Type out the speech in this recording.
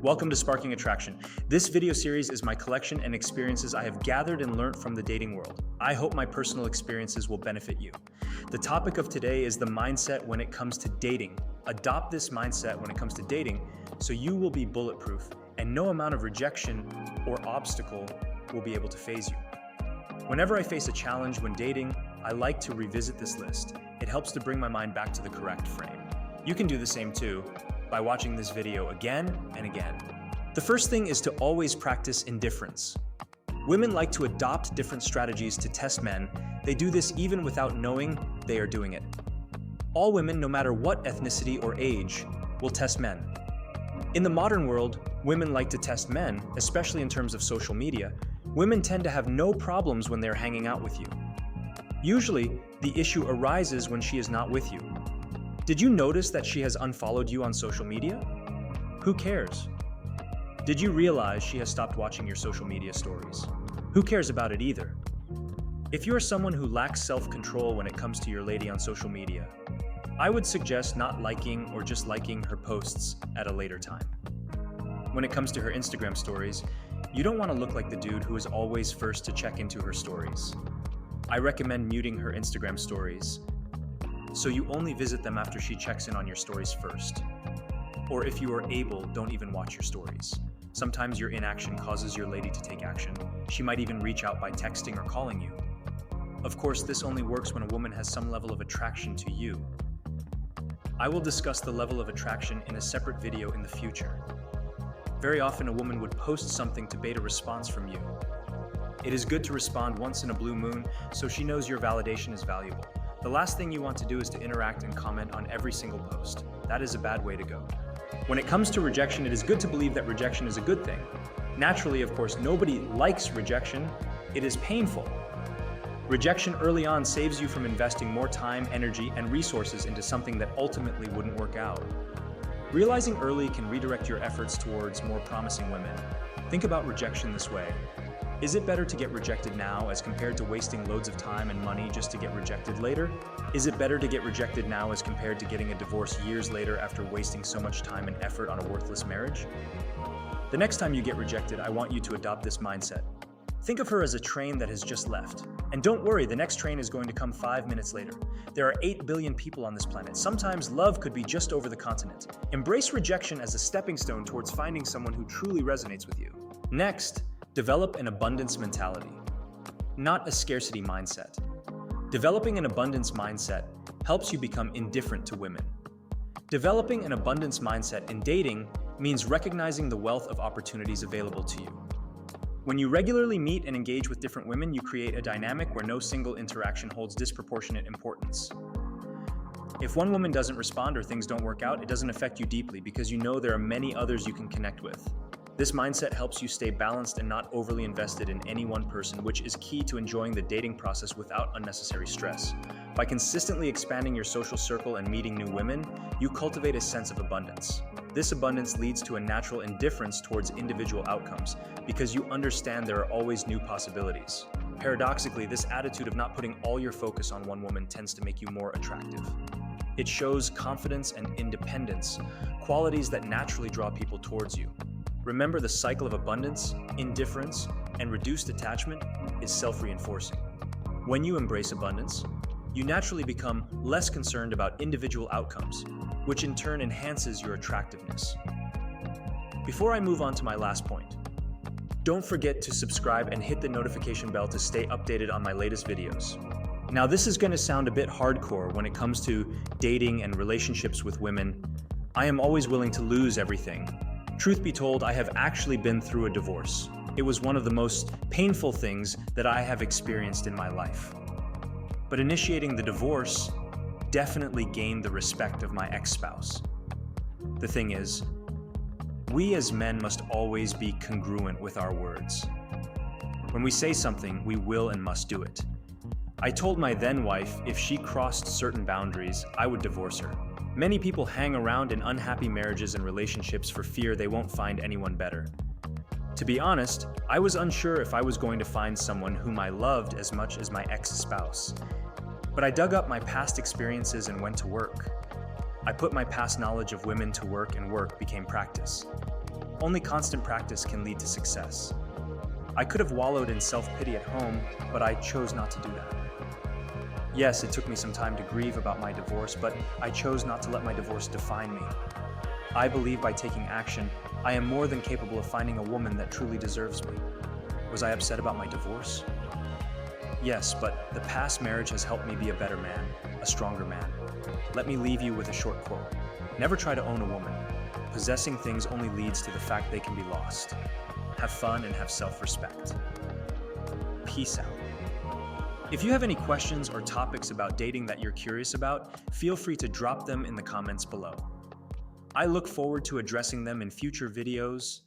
Welcome to Sparking Attraction. This video series is my collection and experiences I have gathered and learned from the dating world. I hope my personal experiences will benefit you. The topic of today is the mindset when it comes to dating. Adopt this mindset when it comes to dating so you will be bulletproof and no amount of rejection or obstacle will be able to faze you. Whenever I face a challenge when dating, I like to revisit this list. It helps to bring my mind back to the correct frame. You can do the same too by watching this video again and again. The first thing is to always practice indifference. Women like to adopt different strategies to test men. They do this even without knowing they are doing it. All women, no matter what ethnicity or age, will test men. In the modern world, women like to test men, especially in terms of social media. Women tend to have no problems when they're hanging out with you. Usually, the issue arises when she is not with you. Did you notice that she has unfollowed you on social media? Who cares? Did you realize she has stopped watching your social media stories? Who cares about it either? If you are someone who lacks self-control when it comes to your lady on social media, I would suggest not liking or just liking her posts at a later time. When it comes to her Instagram stories, you don't want to look like the dude who is always first to check into her stories. I recommend muting her Instagram stories, so you only visit them after she checks in on your stories first. Or if you are able, don't even watch your stories. Sometimes your inaction causes your lady to take action. She might even reach out by texting or calling you. Of course, this only works when a woman has some level of attraction to you. I will discuss the level of attraction in a separate video in the future. Very often a woman would post something to bait a response from you. It is good to respond once in a blue moon so she knows your validation is valuable. The last thing you want to do is to interact and comment on every single post. That is a bad way to go. When it comes to rejection, it is good to believe that rejection is a good thing. Naturally, of course, nobody likes rejection. It is painful. Rejection early on saves you from investing more time, energy, and resources into something that ultimately wouldn't work out. Realizing early can redirect your efforts towards more promising women. Think about rejection this way. Is it better to get rejected now as compared to wasting loads of time and money just to get rejected later? Is it better to get rejected now as compared to getting a divorce years later after wasting so much time and effort on a worthless marriage? The next time you get rejected, I want you to adopt this mindset. Think of her as a train that has just left. And don't worry, the next train is going to come 5 minutes later. There are 8 billion people on this planet. Sometimes love could be just over the continent. Embrace rejection as a stepping stone towards finding someone who truly resonates with you. Next, develop an abundance mentality, not a scarcity mindset. Developing an abundance mindset helps you become indifferent to women. Developing an abundance mindset in dating means recognizing the wealth of opportunities available to you. When you regularly meet and engage with different women, you create a dynamic where no single interaction holds disproportionate importance. If one woman doesn't respond or things don't work out, it doesn't affect you deeply because you know there are many others you can connect with. This mindset helps you stay balanced and not overly invested in any one person, which is key to enjoying the dating process without unnecessary stress. By consistently expanding your social circle and meeting new women, you cultivate a sense of abundance. This abundance leads to a natural indifference towards individual outcomes because you understand there are always new possibilities. Paradoxically, this attitude of not putting all your focus on one woman tends to make you more attractive. It shows confidence and independence, qualities that naturally draw people towards you. Remember, the cycle of abundance, indifference, and reduced attachment is self-reinforcing. When you embrace abundance, you naturally become less concerned about individual outcomes, which in turn enhances your attractiveness. Before I move on to my last point, don't forget to subscribe and hit the notification bell to stay updated on my latest videos. Now, this is going to sound a bit hardcore when it comes to dating and relationships with women. I am always willing to lose everything. Truth be told, I have actually been through a divorce. It was one of the most painful things that I have experienced in my life. But initiating the divorce definitely gained the respect of my ex-spouse. The thing is, we as men must always be congruent with our words. When we say something, we will and must do it. I told my then wife if she crossed certain boundaries, I would divorce her. Many people hang around in unhappy marriages and relationships for fear they won't find anyone better. To be honest, I was unsure if I was going to find someone whom I loved as much as my ex-spouse. But I dug up my past experiences and went to work. I put my past knowledge of women to work, and work became practice. Only constant practice can lead to success. I could have wallowed in self-pity at home, but I chose not to do that. Yes, it took me some time to grieve about my divorce, but I chose not to let my divorce define me. I believe by taking action, I am more than capable of finding a woman that truly deserves me. Was I upset about my divorce? Yes, but the past marriage has helped me be a better man, a stronger man. Let me leave you with a short quote. Never try to own a woman. Possessing things only leads to the fact they can be lost. Have fun and have self-respect. Peace out. If you have any questions or topics about dating that you're curious about, feel free to drop them in the comments below. I look forward to addressing them in future videos.